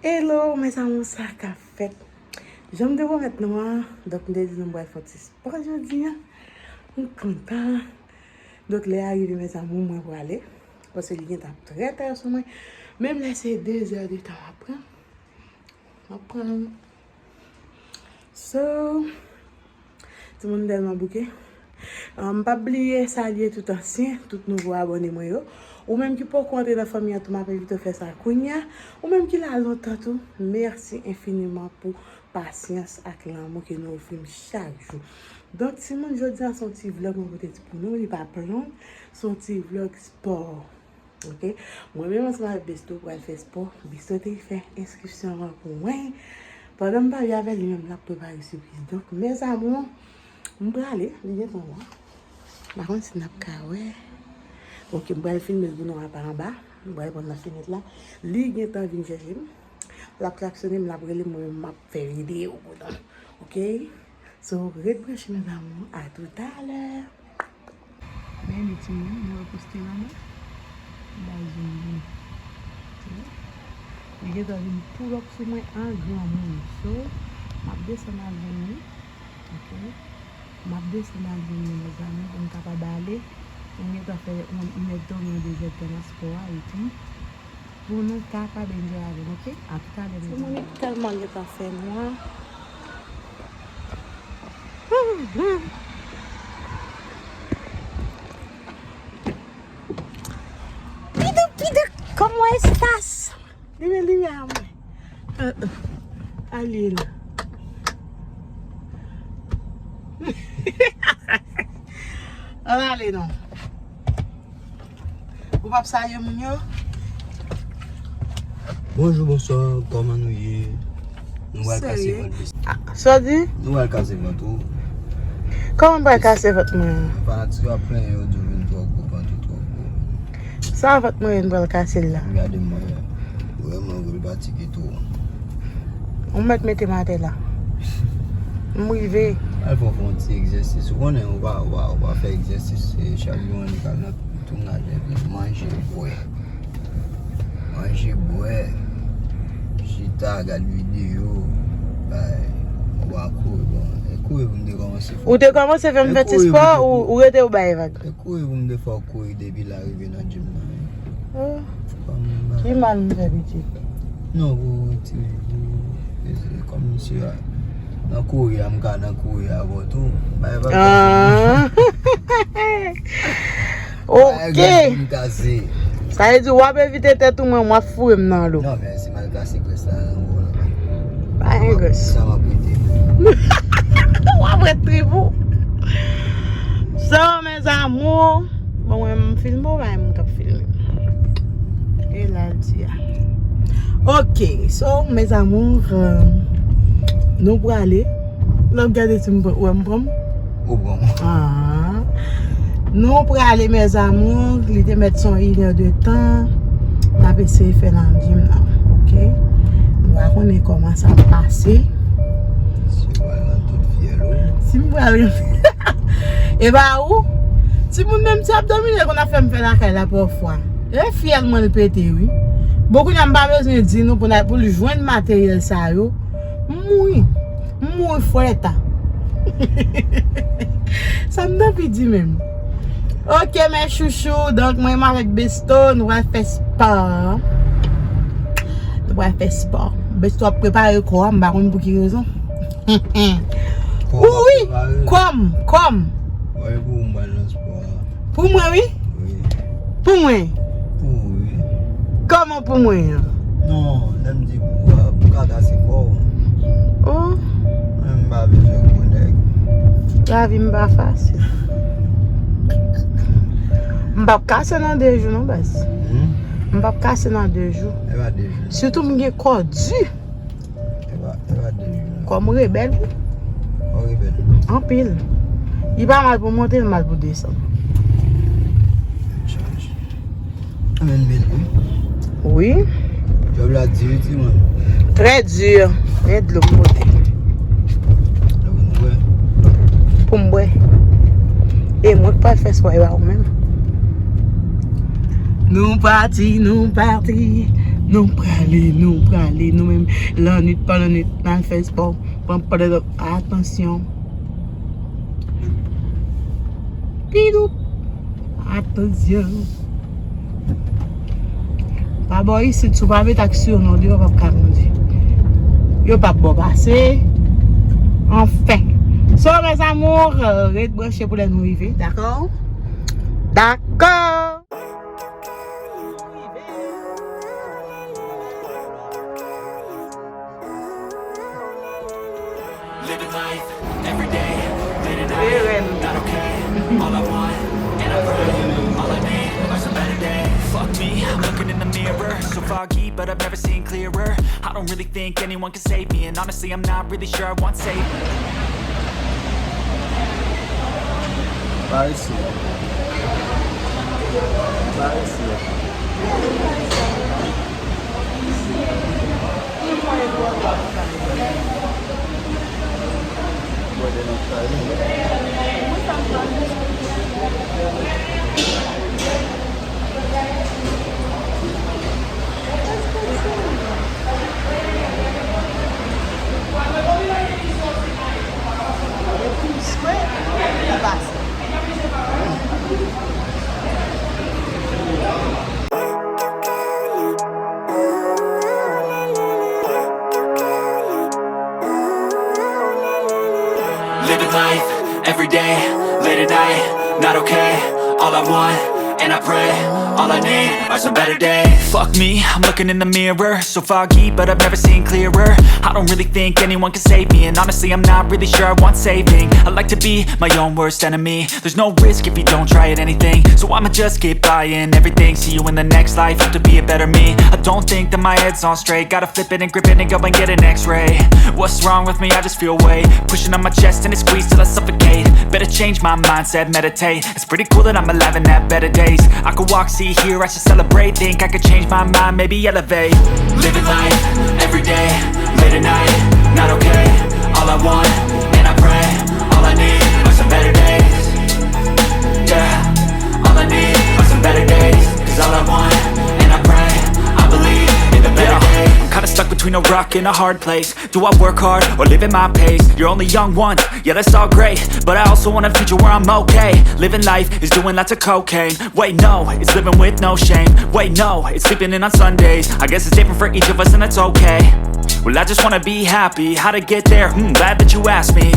Hello, mes amis, ça qu'a fait. Je me dévoile maintenant. Donc, nous disons que nous sport aujourd'hui. Je suis content. Donc, les arrivés, mes amis, moi, pour aller. Parce que les gens sont très tard sur moi. Même là, c'est 2 heures de temps après. Après. So, tout le monde est tellement bouquet. Pas oublier saluer tout ancien, tout nouveau abonné moi yo. Ou même qui peut compter la famille tout m'a vite faire ça kounya. Ou même qui l'a longtemps tout. Merci infiniment pour patience avec l'amour que nous offrons chaque jour. Donc si mon jodi a son petit vlog mon côté pour nous, il pas long, son petit vlog sport. OK? Moi-même je vais Besto pour faire sport. Besto te fait inscription pour moi. Pendant que je vais lui-même la préparer surprise. Donc mes amours, je vais aller, je vais là. Par contre, c'est un ouais. Ok, je vais filmer le boulot par en bas. Je vais prendre la fenêtre là. Lui, il est en train de chercher. La klaxonner, je vais faire vidéo. Ok? So, reprochez mes amours. À tout à l'heure. Mais les petits, on va poster là. Il est dans une pull-up sur moi en grand monde. So, je vais descendre à venir. Ok? Je descends à venir, mes amis, pour me capable d'aller. On est à faire une étoile des sport et tout. Pour nous capables de aller, ok? À tout à l'heure. On est tellement de fait noir. Pido, ¿cómo estás? Dime, amor. Allez là. Allez non. Vous pas ça yo mon yo? Bonjour, bonsoir, comment nous y est? Nous allons casser votre bise. Ça dit? Nous allons casser votre eau. Comment on va casser votre main? Fanatique à plein et du 23 coups, 23 coups. Ça votre main on va casser là. Regardez-moi, vraiment, vous ne pas tiquer tout. On va mettre ma tête là. On va y aller. Il faut faire un petit exercice. On va faire exercice chaque jour. On va tout manger, boire. Manger, boire. Chita, regarder vidéo. On va courir. Courir, vous me commencez. Ou tu commences à faire un petit sport ou tu es au bail? Courir, vous me faire courir depuis l'arrivée dans le gym. Qui mal me fait petit? Non, vous comme monsieur. Dans courir, je vais courir avant tout. Ok. Ça veut dire que tu vas éviter tout le monde, moi fou dans l'eau. Non, mais c'est mal cassé que ça. Ça m'a prêté. On va être très beau. Ça, mes amours. Bon, je me filme, je vais filmer. Et là, le tia. Ok, so, mes amours. Nous pour aller. Nous regardez si où on prend. Nous pour aller mes amours, il te mettre son 1 heure de temps. La PC fait dans le gym là. OK. Nous allons comment ça passer. Si nous aller. Et bah où? Si nous même si abdominal qu'on a fait me faire la caille là parfois. Et fièrement le péter oui. Beaucoup n'ont pas besoin de dire nous pour lui joindre matériel ça yo. Moi fouette. Ça me donne dit même. Ok mes chouchous, donc moi avec Besto, nous allons faire sport. Besto a préparé quoi? Je ne sais pas pour quelle raison. Oui, comme. Oui, pour moi, le sport. Pour moi, oui? Oui. Pour moi? Oui. Comment pour moi? Non, je me dis pour casser quoi? Oh? Je ne sais pas si la vie n'est pas facile. Je ne vais pas casser dans 2 jours, non, Bess? Je ne vais pas casser dans 2 jours. Surtout, je suis corps dur. Comme rebelle. En pile. Il va mal pour monter, mal pour descendre. Oui. Job là dur, tu vois. Très dur. Et de l'eau monter. Pour moi. Et moi, pas faire ce même. Nous partis. nous praler, nous-mêmes, la nuit, pas la nuit, dans le fait sport, prendre pas de attention. Pidou, attention. Pas bon ici, tu vas mettre action, non, Dieu va pas conduire. Yo pas bon passer. Enfin. So, mes amours, restez branchés pour les nous arriver, d'accord? D'accord. Living life every day, late at night, not okay. All I want, and I pray, all I need are some better days. Fuck me, I'm looking in the mirror, so foggy, but I've never seen clearer. I don't really think anyone can save me, and honestly, I'm not really sure I want saving. Parece. Living life every day, late at night, not okay. All I want, and I pray, all I need are some better days. Fuck me, I'm looking in the mirror, so foggy, but I've never seen clearer. I don't really think anyone can save me, and honestly, I'm not really sure I want saving. I like to be my own worst enemy. There's no risk if you don't try at anything, so I'ma just keep buying everything. See you in the next life, have to be a better me. I don't think that my head's on straight, gotta flip it and grip it and go and get an x-ray. What's wrong with me? I just feel weight pushing on my chest and it squeezes till I suffocate. Better change my mindset, meditate. It's pretty cool that I'm alive and have better days. I could walk, see, hear, I should celebrate. Think I could change my mind, maybe elevate. Living life every day, late at night, not okay. All I want, and I pray, all I need are some better days. Yeah, all I need are some better days. Cause all I want, and I pray, I believe in the better days. I'm kinda stuck between a rock and a hard place. Do I work hard or live at my pace? You're only young once, yeah that's all great, but I also want a future where I'm okay. Living life is doing lots of cocaine. Wait no, it's living with no shame. Wait no, it's sleeping in on Sundays. I guess it's different for each of us and that's okay. Well I just wanna be happy, how to get there? Glad that you asked me.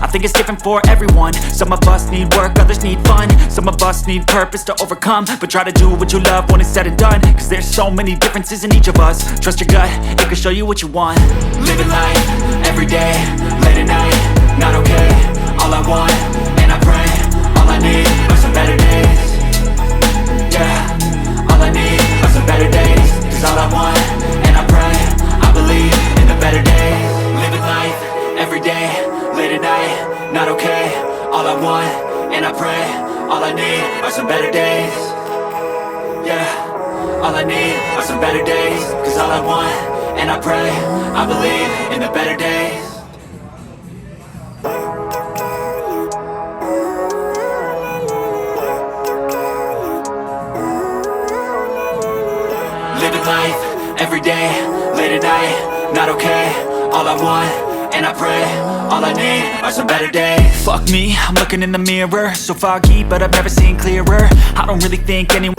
I think it's different for everyone. Some of us need work, others need fun. Some of us need purpose to overcome. But try to do what you love when it's said and done. Cause there's so many differences in each of us. Trust your gut, it can show you what you want. Living life, every day, late at night, not okay. All I want, and I pray, all I need are some better days. Yeah, all I need are some better days. Cause all I want, and I pray, I believe in the better days. Living life, every day, late at night, not okay. All I want, and I pray, all I need are some better days. Yeah, all I need are some better days. Cause all I want, and I pray, I believe in the better days. Living life, every day, late at night, not okay. All I want, and I pray, all I need are some better days. Fuck me, I'm looking in the mirror, so foggy, but I've never seen clearer. I don't really think anyone.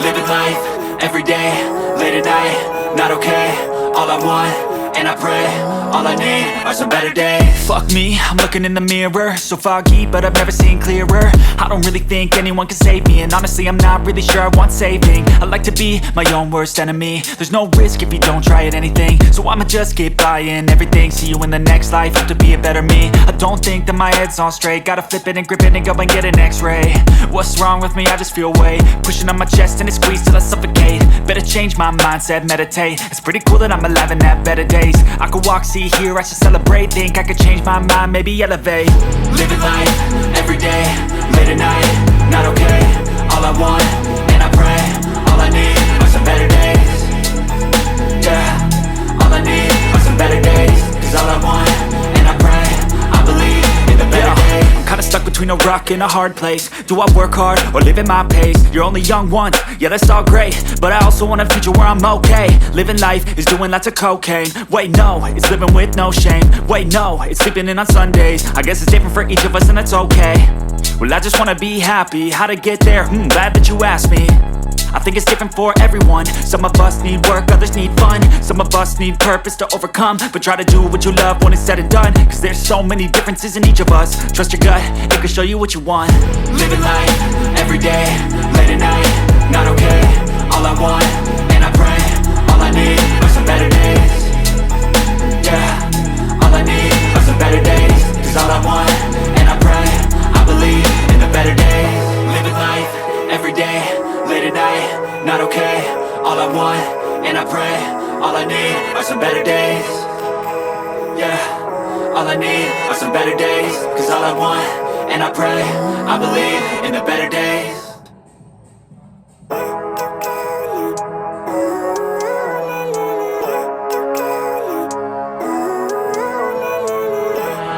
Living life, every day, late at night, not okay. All I want, and I pray, all I need are some better days. Fuck me, I'm looking in the mirror, so foggy, but I've never seen clearer. I don't really think anyone can save me, and honestly I'm not really sure I want saving. I like to be my own worst enemy. There's no risk if you don't try at anything, so I'ma just keep buying everything. See you in the next life, have to be a better me. I don't think that my head's on straight, gotta flip it and grip it and go and get an x-ray. What's wrong with me? I just feel weight pushing on my chest and it squeezes till I suffocate. Better change my mindset, meditate. It's pretty cool that I'm alive and have better days. I could walk, see, hear, I should celebrate. Think I could change my mind, maybe elevate. Living life, every day, late at night, not okay. All I want, and I pray, all I need are some better days. Yeah, all I need are some better days. Cause all I want, and I pray, I believe in the better days. rock and a hard place. Do I work hard or live at my pace? You're only young once, yeah that's all great, but I also want a future where I'm okay. Living life is doing lots of cocaine. Wait no, it's living with no shame. Wait no, it's sleeping in on Sundays. I guess it's different for each of us and that's okay. Well I just wanna be happy, how to get there? Glad that you asked me. I think it's different for everyone. Some of us need work, others need fun. Some of us need purpose to overcome. But try to do what you love when it's said and done, cause there's so many differences in each of us. Trust your gut, it can show you what you want. Living life, everyday, late at night, not okay. All I want, and I pray, all I need are some better days. Yeah, all I need are some better days. Cause all I want, and I pray, I believe in the better days. Living life, everyday, late at night, not okay. All I want, and I pray, all I need are some better days. Yeah, all I need are some better days. Cause all I want, and I pray, I believe in the better days.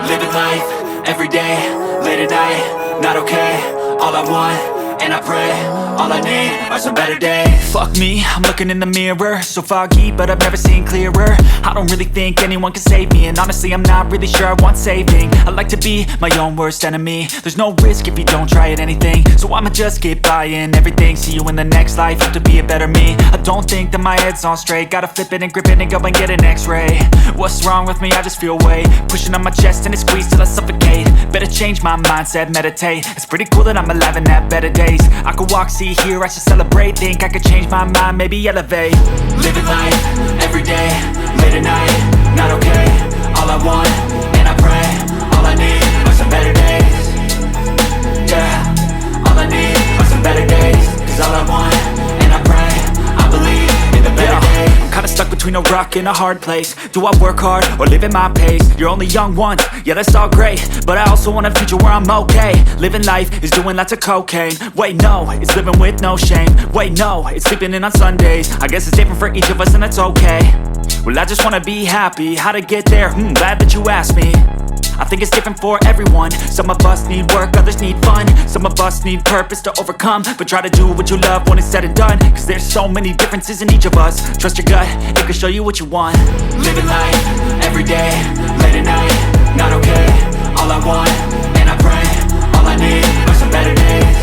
Living life, everyday, late at night, not okay. All I want, and I pray, all I need are some better days. Fuck me, I'm looking in the mirror, so foggy, but I've never seen clearer. I don't really think anyone can save me, and honestly I'm not really sure I want saving. I like to be my own worst enemy. There's no risk if you don't try at anything, so I'ma just get buying everything. See you in the next life, have to be a better me. I don't think that my head's on straight, gotta flip it and grip it and go and get an x-ray. What's wrong with me? I just feel weight pushing on my chest and it squeezes till I suffocate. Better change my mindset, meditate. It's pretty cool that I'm alive and have better days. I could walk, see, hear, I should celebrate. Think I could change my mind, maybe elevate. Living life, everyday, late at night, not okay. All I want, and I pray, all I need are some better days. Yeah, all I need are some better days. Cause all I want, and I pray, I believe in the better days. I'm kinda stuck between a rock and a hard place. Do I work hard or live at my pace? You're only young once, yeah that's all great, but I also want a future where I'm okay. Living life is doing lots of cocaine. Wait no, it's living with no shame. Wait no, it's sleeping in on Sundays. I guess it's different for each of us and that's okay. Well I just wanna be happy, how to get there? Glad that you asked me. I think it's different for everyone. Some of us need work, others need fun. Some of us need purpose to overcome. But try to do what you love when it's said and done, cause there's so many differences in each of us. Trust your gut, it can show you what you want. Living life, everyday, late at night, not okay. All I want, and I pray, all I need are some better days.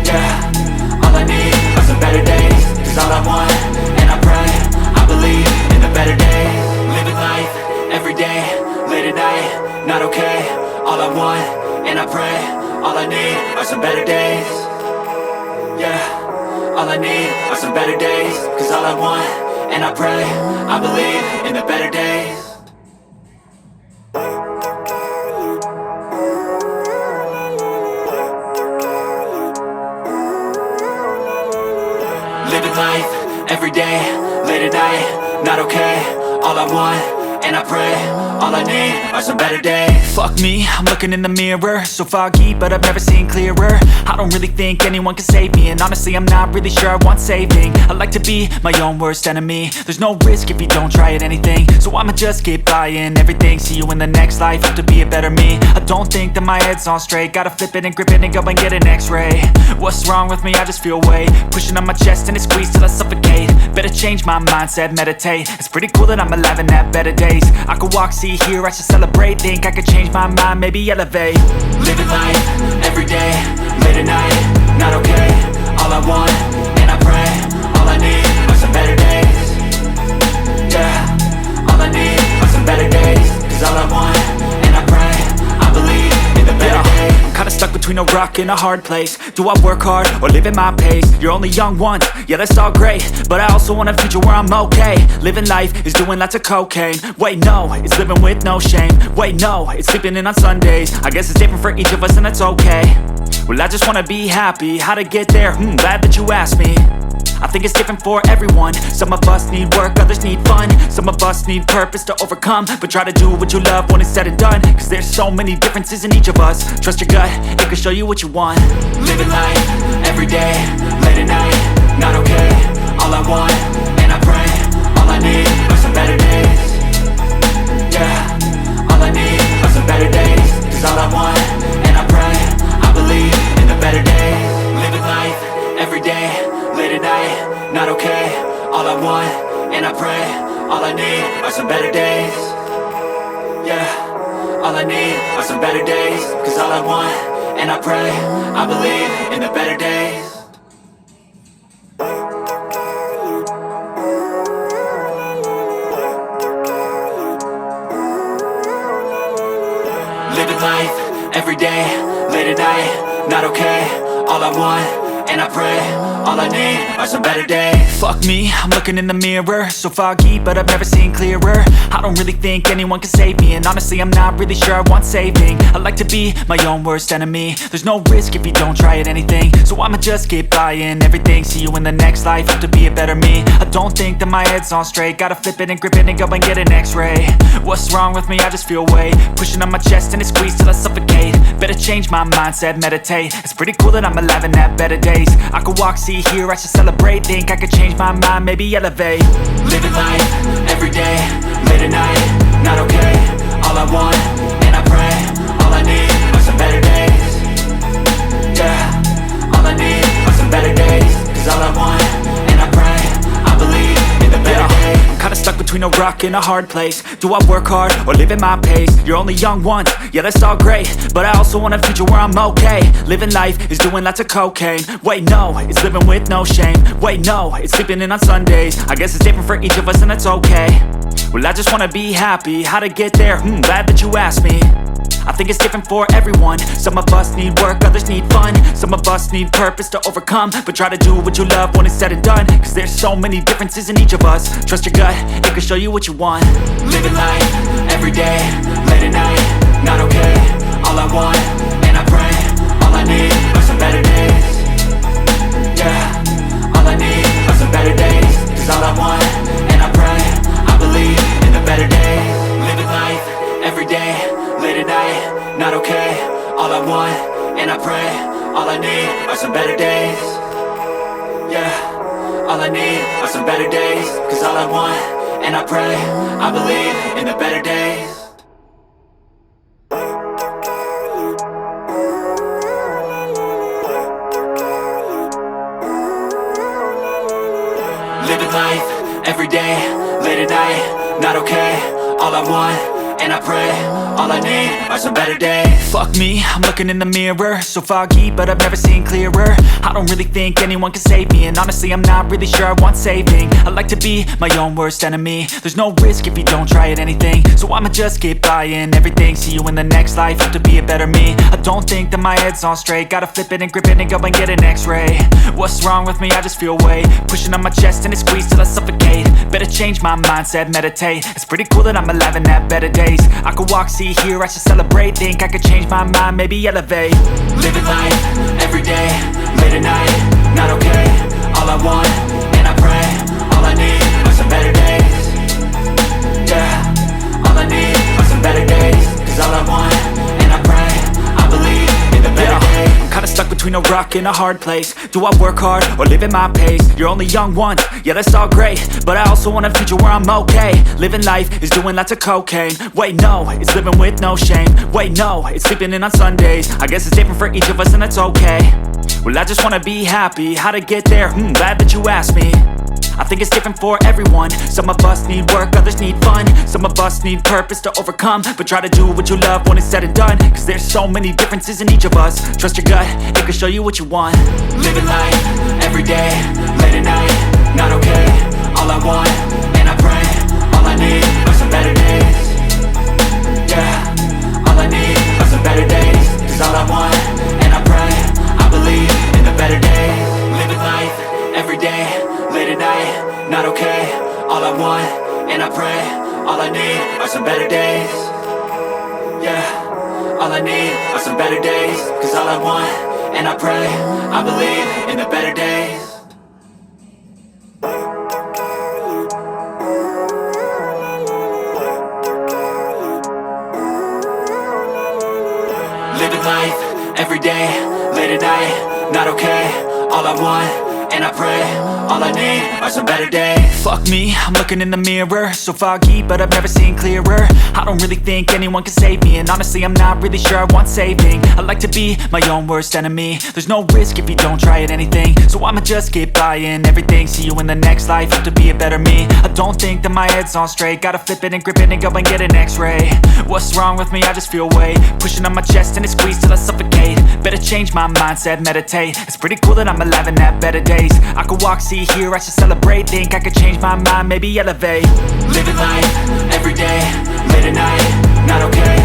Yeah, all I need are some better days. Cause all I want, and I pray, I believe in the better days. Living life, everyday, late at night, not okay. All I want, and I pray, all I need are some better days. Yeah, all I need are some better days. Cause all I want, and I pray, I believe in the better days. Living life, everyday, late at night, not okay. All I want, and I pray, all I need are some better days. Fuck me, I'm looking in the mirror, so foggy, but I've never seen clearer. I don't really think anyone can save me, and honestly I'm not really sure I want saving. I like to be my own worst enemy. There's no risk if you don't try at anything, so I'ma just get buying everything. See you in the next life, have to be a better me. I don't think that my head's on straight, gotta flip it and grip it and go and get an x-ray. What's wrong with me? I just feel weight pushing on my chest and it squeezes till I suffocate. Better change my mindset, meditate. It's pretty cool that I'm alive and have better days. I could walk, see, hear, I should celebrate. Think I could change my mind, maybe elevate. Living life, everyday, late at night, not okay. All I want, and I pray, all I need are some better days. Yeah, all I need are some better days. Cause all I want, and I pray, I believe in the better days. I'm kinda stuck between a rock and a hard place. Do I work hard or live at my pace? You're only young once, yeah that's all great, but I also want a future where I'm okay. Living life is doing lots of cocaine. Wait no, it's living with no shame. Wait no, it's sleeping in on Sundays. I guess it's different for each of us and that's okay. Well I just wanna be happy, how to get there? Glad that you asked me. I think it's different for everyone. Some of us need work, others need fun. Some of us need purpose to overcome. But try to do what you love when it's said and done, cause there's so many differences in each of us. Trust your gut, it can show you what you want. Living life, everyday, late at night, not okay. All I want, and I pray, all I need are some better days. Yeah, all I need are some better days. Cause all I want, and I pray, pray. All I need are some better days. Yeah, all I need are some better days. Cause all I want, and I pray, I believe in the better days. Living life, every day, late at night, not okay. All I want, and I pray, all I need are some better days. Fuck me, I'm looking in the mirror, so foggy, but I've never seen clearer. I don't really think anyone can save me, and honestly I'm not really sure I want saving. I like to be my own worst enemy. There's no risk if you don't try at anything, so I'ma just keep buying everything. See you in the next life, hope to be a better me. I don't think that my head's on straight, gotta flip it and grip it and go and get an x-ray. What's wrong with me? I just feel weight pushing on my chest and it squeezes till I suffocate. Better change my mindset, meditate. It's pretty cool that I'm alive and have better days. I could walk, see, hear, I should celebrate. Think I could change my mind, maybe elevate. Living life, every day, late at night, not okay. All I want, and I pray, all I need are some better days. Yeah, all I need are some better days. Cause all I want, and I pray, I believe in the better days. I'm kinda stuck between a rock and a hard place. Do I work hard or live at my pace? You're only young once, yeah that's all great, but I also want a future where I'm okay. Living life is doing lots of cocaine. Wait no, it's living with no shame. Wait no, it's sleeping in on Sundays. I guess it's different for each of us and that's okay. Well I just wanna be happy, how to get there? Glad that you asked me. I think it's different for everyone. Some of us need work, others need fun. Some of us need purpose to overcome. But try to do what you love when it's said and done. Cause there's so many differences in each of us. Trust your gut, it can show you what you want. Living life, every day, late at night, not okay. All I want, and I pray, all I need are some better days. Yeah, all I need are some better days. Cause all I want, and I pray, I believe in the better days. Living life, every day, late at night, not okay. All I want, and I pray, all I need are some better days. Yeah, all I need are some better days. Cause all I want, and I pray, I believe in the better days. Living life, every day, late at night, not okay. All I want, and I pray, all I need are some better days. Fuck me, I'm looking in the mirror, so foggy, but I've never seen clearer. I don't really think anyone can save me, and honestly I'm not really sure I want saving. I like to be my own worst enemy. There's no risk if you don't try at anything, so I'ma just keep buying everything. See you in the next life, hope to be a better me. I don't think that my head's on straight, gotta flip it and grip it and go and get an x-ray. What's wrong with me? I just feel weight pushing on my chest and it squeezes till I suffocate. Better change my mindset, meditate. It's pretty cool that I'm alive and have better days. I could walk, see, hear, I should celebrate. Think I could change my mind, maybe elevate. Living life, every day, late at night, not okay. All I want, and I pray, all I need are some better days. Yeah, all I need are some better days. Cause all I want, and I pray, I believe in the better days. I'm kinda stuck between a rock and a hard place. Do I work hard or live at my pace? You're only young once, yeah that's all great, but I also want a future where I'm okay. Living life is doing lots of cocaine. Wait no, it's living with no shame. Wait no, it's sleeping in on Sundays. I guess it's different for each of us and that's okay. Well I just wanna be happy, how to get there? Glad that you asked me. I think it's different for everyone. Some of us need work, others need fun. Some of us need purpose to overcome. But try to do what you love when it's said and done. Cause there's so many differences in each of us. Trust your gut, it can show you what you want. Living life, every day, late at night, not okay. All I want, and I pray, all I need are some better days. Yeah, all I need are some better days. Cause all I want, and I pray, I believe in the better days. Living life, every day, late at night, not okay. All I want, and I pray, all I need are some better days. Yeah, all I need are some better days. Cause all I want, and I pray, I believe in the better days. Living life, every day, late at night, not okay. All I want, and I pray. All I need are some better days. Fuck me, I'm looking in the mirror, so foggy, but I've never seen clearer. I don't really think anyone can save me, and honestly I'm not really sure I want saving. I like to be my own worst enemy. There's no risk if you don't try at anything, so I'ma just get buying everything. See you in the next life, have to be a better me. I don't think that my head's on straight, gotta flip it and grip it and go and get an x-ray. What's wrong with me? I just feel weight pushing on my chest and it squeezes till I suffocate. Better change my mindset, meditate. It's pretty cool that I'm alive and have better days. I could walk, see, hear, I should celebrate. Think I could change my mind, maybe elevate. Living life, everyday, late at night, not okay.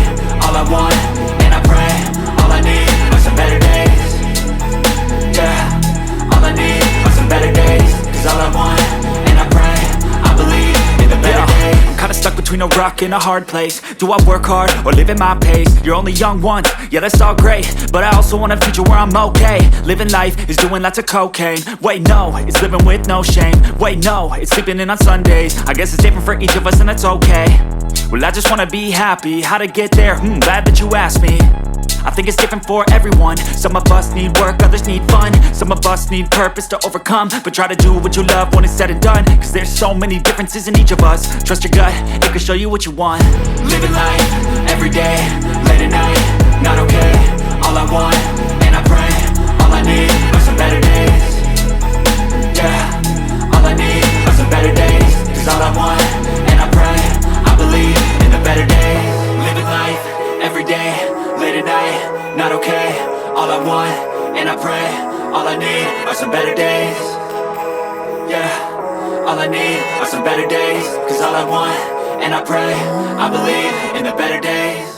All I want, and I pray, all I need are some better days. Yeah, all I need are some better days. Cause all I want, and I pray, I believe in the better days. I'm kinda stuck between a rock and a hard place. Do I work hard or live at my pace? You're only young once, yeah that's all great, but I also want a future where I'm okay. Living life is doing lots of cocaine. Wait no, it's living with no shame. Wait no, it's sleeping in on Sundays. I guess it's different for each of us and that's okay. Well I just wanna be happy, how to get there? Glad that you asked me. I think it's different for everyone. Some of us need work, others need fun. Some of us need purpose to overcome. But try to do what you love when it's said and done. Cause there's so many differences in each of us. Trust your gut, it can show you what you want. Living life, everyday, late at night, not okay. All I want, and I pray, all I need are some better days. Yeah, all I need are some better days. Cause all I want, and I pray, I believe in the better days. Living life, everyday, late at night, not okay. All I want, and I pray, all I need are some better days. Yeah, all I need are some better days. Cause all I want, and I pray, I believe in the better days.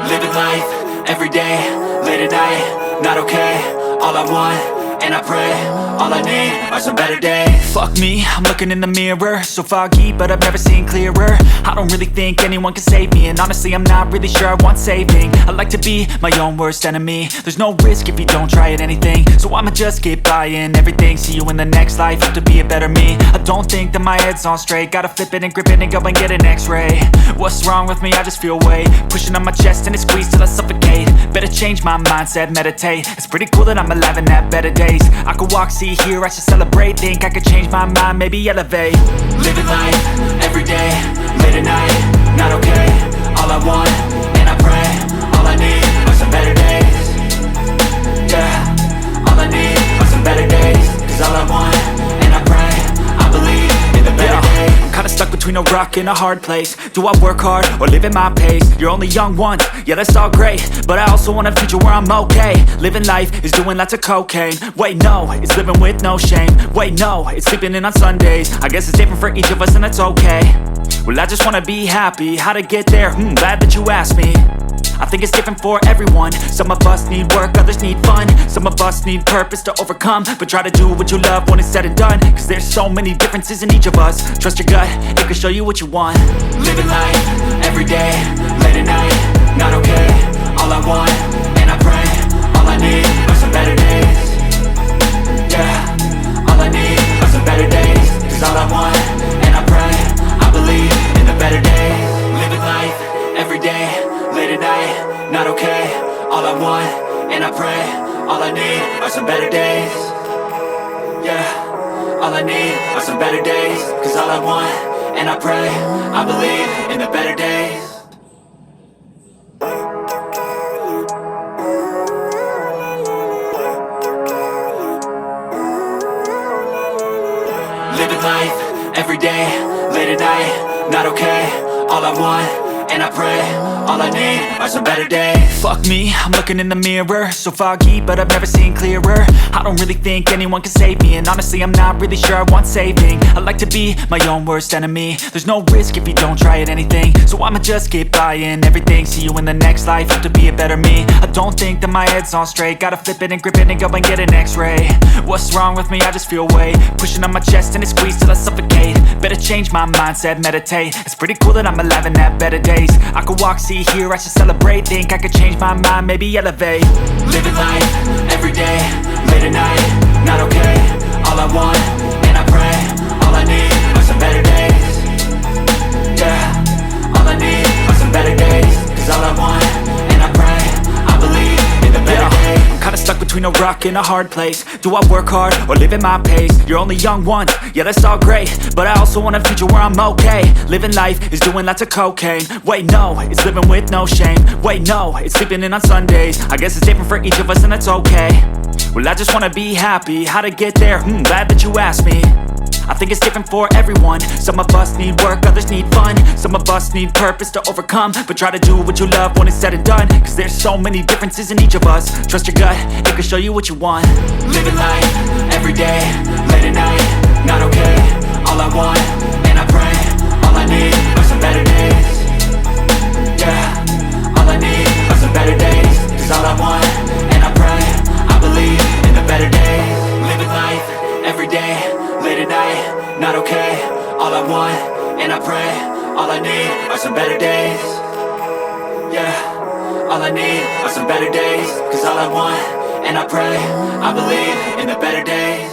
Living life, everyday, late at night, not okay. All I want, and I pray, all I need are some better days. Fuck me, I'm looking in the mirror, so foggy, but I've never seen clearer. I don't really think anyone can save me, and honestly I'm not really sure I want saving. I like to be my own worst enemy. There's no risk if you don't try at anything, so I'ma just get buying everything. See you in the next life, have to be a better me. I don't think that my head's on straight, gotta flip it and grip it and go and get an x-ray. What's wrong with me? I just feel weight pushing on my chest and it squeezes till I suffocate. Better change my mindset, meditate. It's pretty cool that I'm alive and have better days. I could walk, see, hear, I should celebrate. Think I could change my mind, maybe elevate. Living life, everyday, late at night, not okay. All I want, and I pray, all I need are some better days. Yeah, all I need are some better days. Cause all I want, and I pray, I believe in the better days. I'm kinda stuck between a rock and a hard place. Do I work hard or live at my pace? You're only young once, yeah that's all great, but I also want a future where I'm okay. Living life is doing lots of cocaine. Wait no, it's living with no shame. Wait no, it's sleeping in on Sundays. I guess it's different for each of us and that's okay. Well I just wanna be happy, how to get there? Glad that you asked me. I think it's different for everyone. Some of us need work, others need fun. Some of us need purpose to overcome. But try to do what you love when it's said and done. Cause there's so many differences in each of us. Trust your gut, it can show you what you want. Living life, everyday, late at night, not okay. All I want, and I pray, all I need are some better days. Yeah, all I need are some better days. Cause all I want, and I pray, I believe in the better days. Living life, everyday, late at night, not okay. All I want, and I pray, all I need are some better days. Yeah, all I need are some better days. Cause all I want, and I pray, I believe in the better days. Living life, everyday, late at night, not okay. All I want, and I pray, all I need are some better days. Fuck me, I'm looking in the mirror, so foggy, but I've never seen clearer. I don't really think anyone can save me, and honestly I'm not really sure I want saving. I like to be my own worst enemy. There's no risk if you don't try at anything, so I'ma just get buying everything. See you in the next life, have to be a better me. I don't think that my head's on straight, gotta flip it and grip it and go and get an x-ray. What's wrong with me? I just feel weight pushing on my chest and it squeezes till I suffocate. Better change my mindset, meditate. It's pretty cool that I'm alive and have better days. I could walk, see, hear, I should celebrate. Think I could change my mind, maybe elevate. Living life, everyday, late at night, not okay. All I want, and I pray, all I need are some better days. Yeah, in a hard place. Do I work hard or live at my pace? You're only young once, yeah that's all great, but I also want a future where I'm okay. Living life is doing lots of cocaine. Wait no, it's living with no shame. Wait no, it's sleeping in on Sundays. I guess it's different for each of us and that's okay. Well I just wanna be happy, how to get there? Glad that you asked me. I think it's different for everyone. Some of us need work, others need fun. Some of us need purpose to overcome. But try to do what you love when it's said and done, cause there's so many differences in each of us. Trust your gut, it can show you what you want. Living life, everyday, late at night, not okay. All I want, and I pray, all I need are some better days. Yeah, all I need are some better days. Cause all I want, and I pray, I believe in the better days. Living life, everyday, late at night, not okay. All I want, and I pray, all I need are some better days. Yeah, all I need are some better days. Cause all I want, and I pray, I believe in the better days.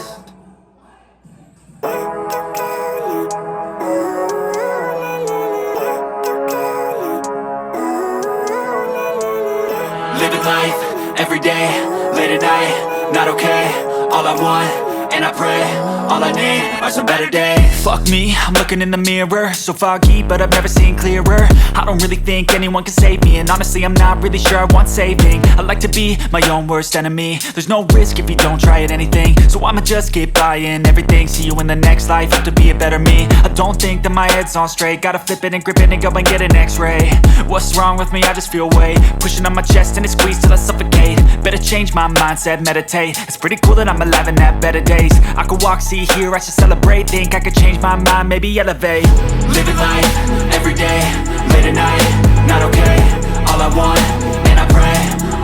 Living life, everyday, late at night, not okay. All I want, and I pray, all I need are some better days. Fuck me, I'm looking in the mirror, so foggy, but I've never seen clearer. I don't really think anyone can save me, and honestly I'm not really sure I want saving. I like to be my own worst enemy. There's no risk if you don't try at anything, so I'ma just keep buying everything. See you in the next life, have to be a better me. I don't think that my head's on straight, gotta flip it and grip it and go and get an x-ray. What's wrong with me? I just feel weight pushing on my chest and it squeezes till I suffocate. Better change my mindset, meditate. It's pretty cool that I'm alive and have better days. I could walk, see, hear, I should celebrate. Think I could change my mind, maybe elevate. Living life, everyday, late at night, not okay. All I want, and I pray,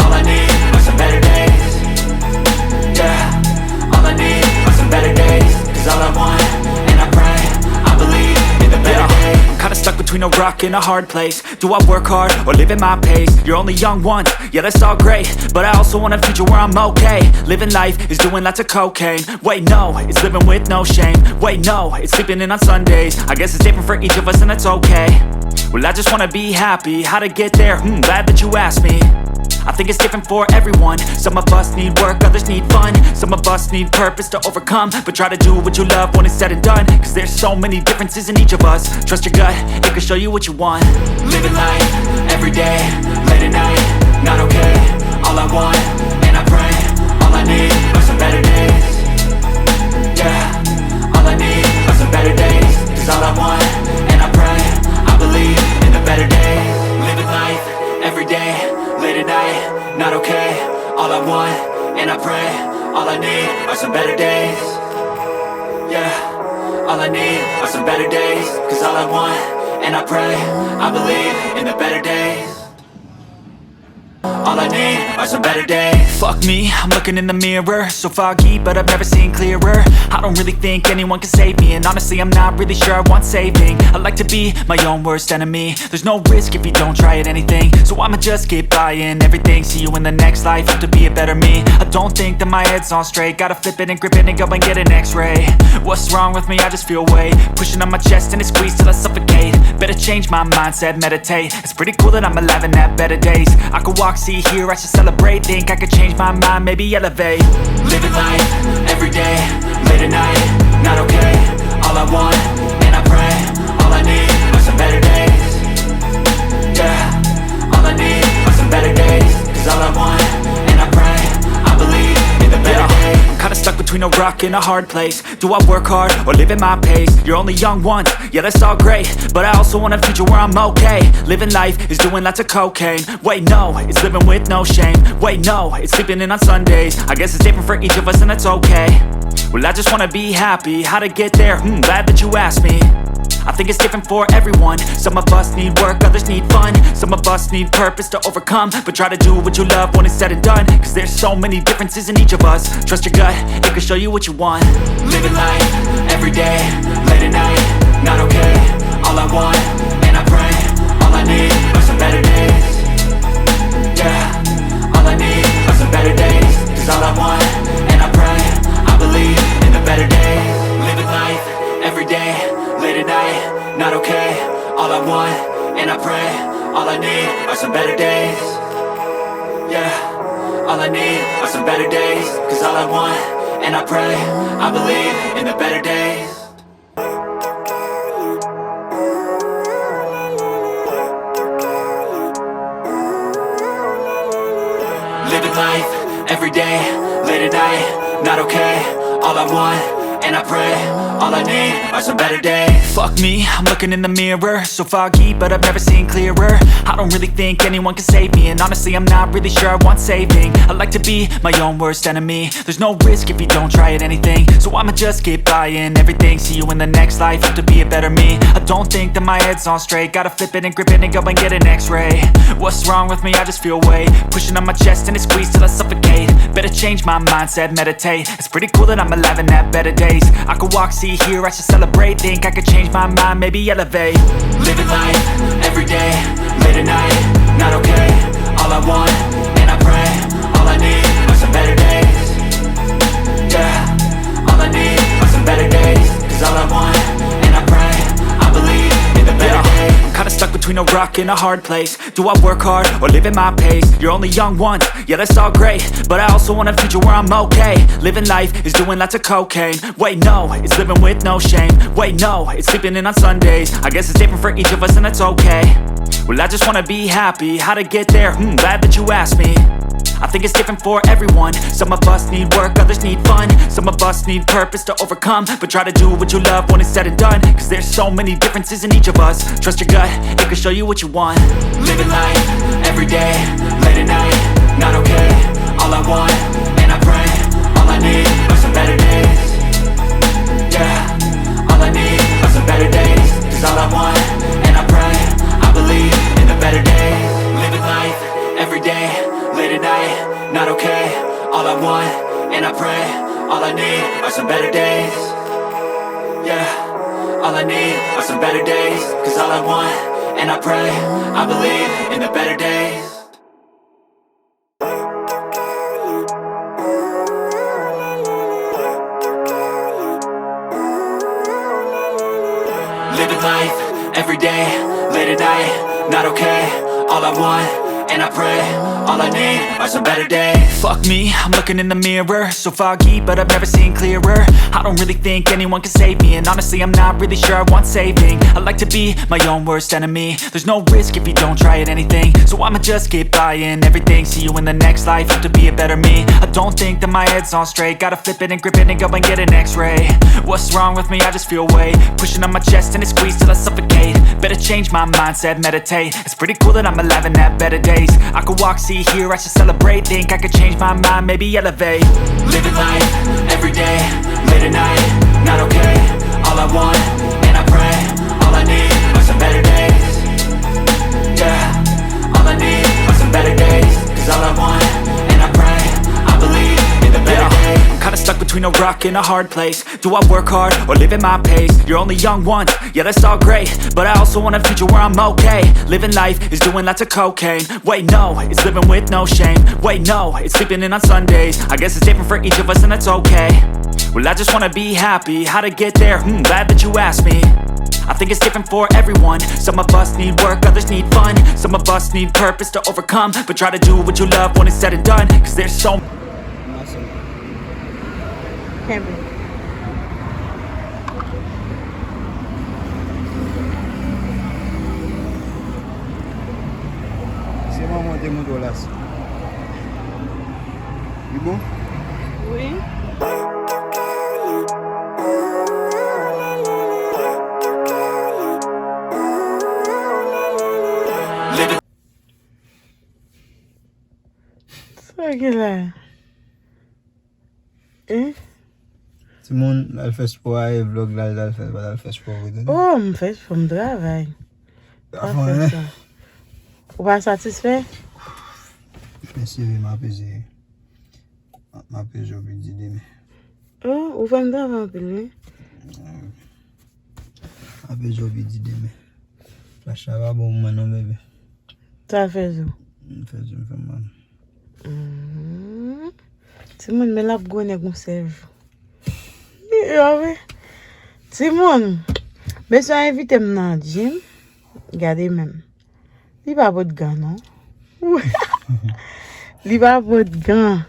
all I need are some better days. Yeah, all I need are some better days. Cause all I want, and I pray, I believe in the better days. I'm kinda stuck between a rock and a hard place. Do I work hard or live at my pace? You're only young once, yeah that's all great, but I also want a future where I'm okay. Living life is doing lots of cocaine. Wait no, it's living with no shame. Wait no, it's sleeping in on Sundays. I guess it's different for each of us and that's okay. Well I just wanna be happy, how to get there? Glad that you asked me. I think it's different for everyone. Some of us need work, others need fun. Some of us need purpose to overcome. But try to do what you love when it's said and done, cause there's so many differences in each of us. Trust your gut, it can show you what you want. Living life, everyday, late at night, not okay. All I want, and I pray, all I need are some better days. Yeah, all I need are some better days. Cause all I want, and I pray, I believe in the better days. Living life, everyday, late at night, not okay. All I want, and I pray, all I need are some better days. Yeah, all I need are some better days. Cause all I want, and I pray, I believe in the better days. All I need are some better days. Fuck me, I'm looking in the mirror, so foggy, but I've never seen clearer. I don't really think anyone can save me, and honestly I'm not really sure I want saving. I like to be my own worst enemy. There's no risk if you don't try at anything, so I'ma just keep buying everything. See you in the next life, have to be a better me. I don't think that my head's on straight, gotta flip it and grip it and go and get an x-ray. What's wrong with me? I just feel weight pushing on my chest and it squeezes till I suffocate. Better change my mindset, meditate. It's pretty cool that I'm alive and have better days. I could walk, see, hear, I should celebrate. Think I could change my mind, maybe elevate. Living life, everyday, late at night, not okay. All I want, and I pray, all I need are some better days. Yeah, all I need are some better days. Cause all I want, and I pray, I believe in the better days. I'm kinda stuck between a rock and a hard place. Do I work hard or live at my pace? You're only young once, yeah that's all great, but I also want a future where I'm okay. Living life is doing lots of cocaine. Wait no, it's living with no shame. Wait no, it's sleeping in on Sundays. I guess it's different for each of us and that's okay. Well I just wanna be happy, how to get there? Glad that you asked me. I think it's different for everyone. Some of us need work, others need fun. Some of us need purpose to overcome. But try to do what you love when it's said and done, cause there's so many differences in each of us. Trust your gut, it can show you what you want. Living life, everyday, late at night, not okay. All I want, and I pray, all I need are some better days. Yeah, all I need are some better days. Cause all I want, and I pray, I believe in the better days. Living life, everyday, late at night, not okay. All I want, and I pray, all I need are some better days. Yeah, all I need are some better days. Cause all I want, and I pray, I believe in the better days. Living life, every day, late at night, not okay. All I want, and I pray, all I need are some better days. Fuck me, I'm looking in the mirror, so foggy, but I've never seen clearer. I don't really think anyone can save me, and honestly I'm not really sure I want saving. I like to be my own worst enemy. There's no risk if you don't try at anything, so I'ma just keep buying everything. See you in the next life, have to be a better me. I don't think that my head's on straight, gotta flip it and grip it and go and get an x-ray. What's wrong with me? I just feel weight pushing on my chest and it squeezes till I suffocate. Better change my mindset, meditate. It's pretty cool that I'm alive and have better days. I could walk, see, hear, I should celebrate. Think I could change my mind, maybe elevate. Living life, every day, late at night, not okay. All I want, and I pray, all I need are some better days. Yeah, all I need are some better days. Cause all I want, and I pray, I believe in the better days. I'm kinda stuck between a rock and a hard place. Do I work hard or live at my pace? You're only young once, yeah that's all great, but I also want a future where I'm okay. Living life is doing lots of cocaine. Wait no, it's living with no shame. Wait no, it's sleeping in on Sundays. I guess it's different for each of us and that's okay. Well I just wanna be happy, how to get there? Glad that you asked me. I think it's different for everyone. Some of us need work, others need fun. Some of us need purpose to overcome. But try to do what you love when it's said and done. Cause there's so many differences in each of us. Trust your gut, it can show you what you want. Living life, every day, late at night, not okay. All I want, and I pray, all I need are some better days. Yeah, all I need are some better days. Cause all I want, and I pray, I believe in the better days. Living life, every day, late at night, not okay. All I want, and I pray, all I need are some better days. Yeah, all I need are some better days. Cause all I want, and I pray, I believe in the better days. Living life, every day, late at night, not okay. All I want, and I pray, all I need are some better days. Fuck me, I'm looking in the mirror, so foggy, but I've never seen clearer. I don't really think anyone can save me, and honestly I'm not really sure I want saving. I like to be my own worst enemy. There's no risk if you don't try at anything, so I'ma just keep buying everything. See you in the next life, have to be a better me. I don't think that my head's on straight, gotta flip it and grip it and go and get an x-ray. What's wrong with me? I just feel weight pushing on my chest and it squeezes till I suffocate. Better change my mindset, meditate. It's pretty cool that I'm alive and have better days. I could walk, see, hear, I should celebrate. Think I could change my mind, maybe elevate. Living life, every day, late at night, not okay. All I want, and I pray, all I need are some better days. Yeah, all I need are some better days. Cause all I want, and I pray, I believe in the better days. I'm kinda stuck between a rock and a hard place. Do I work hard or live at my pace? You're only young once, yeah that's all great, but I also want a future where I'm okay. Living life is doing lots of cocaine. Wait no, it's living with no shame. Wait no, it's sleeping in on Sundays. I guess it's different for each of us and that's okay. Well I just wanna be happy, how to get there? Glad that you asked me. I think it's different for everyone. Some of us need work, others need fun. Some of us need purpose to overcome. But try to do what you love when it's said and done. Cause there's so Camping. C'est maman de mon dolas. Du bon? Oui. C'est que là. Hein? Simon, elle fait sport, elle vlog là, elle fait sport. Oh, je fais pour mon travail. Ou pas satisfait? Merci, m'a pesé. M'a pesé au but demain. Oh, ou pas me travail un peu. M'a pesé au but demain. La chava bon moi non bébé. Ça fait ça. Fait mal. Simon, mais là, je connais comme serve. Oui. Simon, mais ça invite me dans le gym. Regardez même. Il va pas de gars, non? Li va votre gant.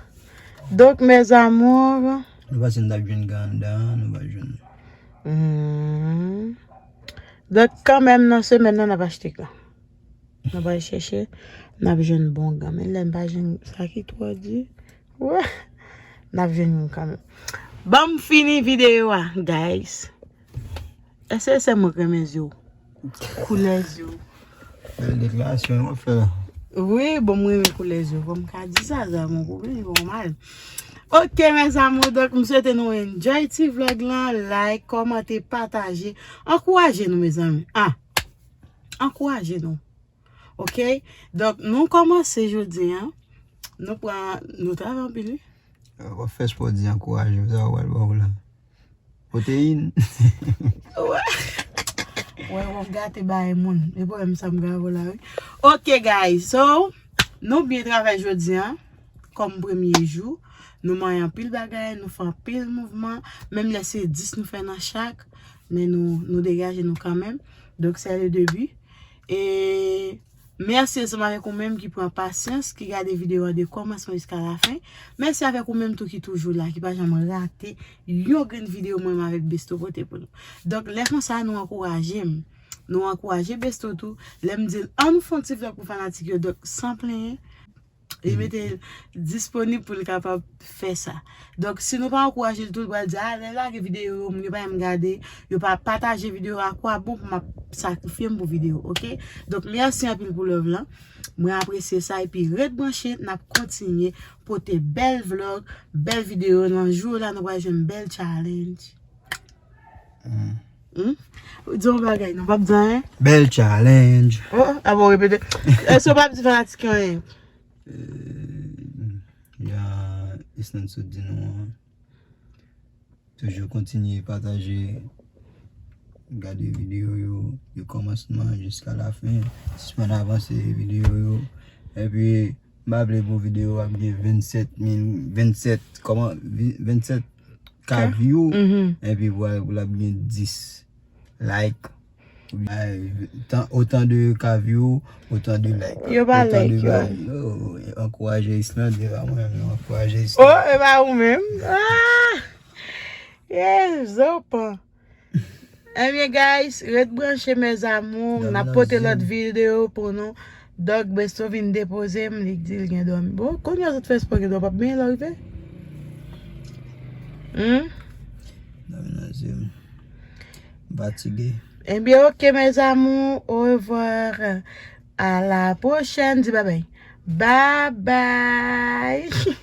Donc, mes amours. Nous passons dans une ganda, nous va jeune. Donc, quand même, dans ce maintenant, on va acheter quoi? On va chercher. On a besoin de bon gant. Mais là, on va jeune. Ça qui toi dit? Ouais. On a besoin quand même. Bon, fini vidéo, guys. Est-ce que c'est moi qui mes yeux? Couleur yeux. Belle déclaration, on fait là. Oui, bon, moi, mes couleurs yeux. Bon, je dis ça, mon problème, c'est mal. Ok, mes amours, donc, je souhaite nous enjoy ce vlog là, like, commenter, partager. Encouragez-nous, mes amis. Encouragez-nous. Ok? Donc, nous commençons aujourd'hui, hein. Nous prenons, nous travaillons, Billy. On va faire sport dire encourage, vous allez voir là. Protéines. Ouais, on va gâter par moun. Et pour ça me grave là. Ok, guys. So, nous bien travailler aujourd'hui, hein. Comme premier jour. Nous mangeons pile bagaille, nous faisons pile mouvement. Même laisser 10 nous faisons dans chaque. Mais nous dégageons nous quand même. Donc, c'est le début. Et merci avec vous-même qui prend patience, qui regarde des vidéos de commencement jusqu'à la fin. Merci avec vous-même tout qui toujours là, qui va jamais rater une vidéo même avec Besto côté pour nous. Donc, laissez-moi ça nous encourager. Nous encourager Besto tout. L'aime dire, on nous fait un petit vlog pour fanatique, donc sans plaindre. Et mettez disponible pour le capable faire ça. Donc, si nous pas encourager tout, on va dire, là, la vidéo, on ne va pas regarder, on pas partager vidéo à quoi bon pour ma sacrifier pour vidéo, ok? Donc, merci un peu pour le vlog. Moi, apprécier ça et puis, rebrancher, n'a continuer pour tes belles vlogs, belles vidéos. Dans le jour là, nous avons une belle challenge. Disons, bagaille, non pas besoin. Belle challenge. Oh, ah bon, répétez. Est-ce que pas petit fanatique, hein? Il y a Ysselande se dit non. Toujours continuer à partager, regarder les vidéos du commencement jusqu'à la fin. Si on avance les vidéos. Et puis, ma pour vidéo a 27 k views. Et puis, voilà, vous avez 10 likes. Autant de views, autant de likes. Yo pas like yo. Encourager Ysselande, vraiment encourager Oh, Ysselande. et bah ou même. Yes, opa. Eh bien, guys, retbranchez mes amours. On a porté l'autre vidéo pour nous. Donc, Besto vient déposer, me dit qu'il vient dormir. Bon, quand il y a cette fête, il doit pas bien l'arriver. Fatigué. Eh bien, ok, mes amours, au revoir. À la prochaine. Dis bye bye. Bye bye.